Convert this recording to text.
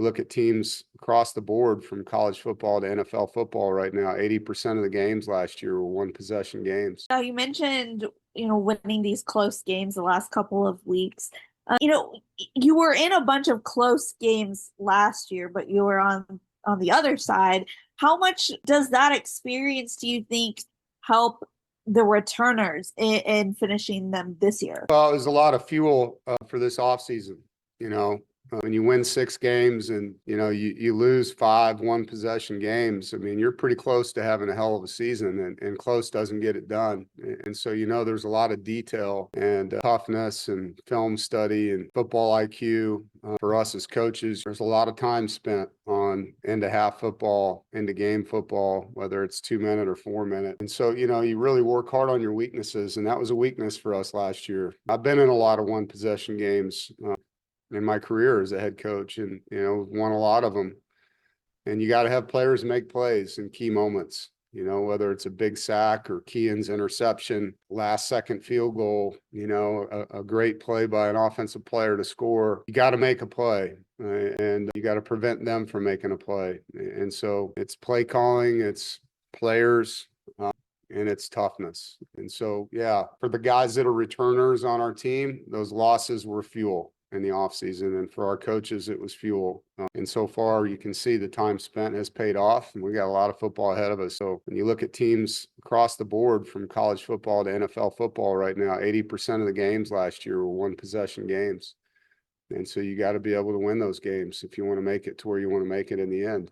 look at teams across the board from college football to NFL football right now, 80% of the games last year were one possession games. Now, you mentioned, winning these close games the last couple of weeks. You were in a bunch of close games last year, but you were on the other side. How much does that experience, do you think, help the returners in finishing them this year? Well, it was a lot of fuel for this offseason. When you win 6 games and, you lose 5 one-possession games, I mean, you're pretty close to having a hell of a season, and close doesn't get it done. And so, there's a lot of detail and toughness and film study and football IQ for us as coaches. There's a lot of time spent on end-of-half football, end-of-game football, whether it's 2-minute or 4-minute. And so, you really work hard on your weaknesses, and that was a weakness for us last year. I've been in a lot of one-possession games in my career as a head coach, and won a lot of them. And you got to have players make plays in key moments, whether it's a big sack or Keon's interception, last second field goal, a great play by an offensive player to score. You got to make a play, and you got to prevent them from making a play. And so it's play calling, it's players, and it's toughness. And so, yeah, for the guys that are returners on our team, those losses were fuel in the offseason, and for our coaches it was fuel. And so far you can see the time spent has paid off, and we got a lot of football ahead of us. So when you look at teams across the board from college football to NFL football right now, 80% of the games last year were one possession games. And so you got to be able to win those games if you want to make it to where you want to make it in the end.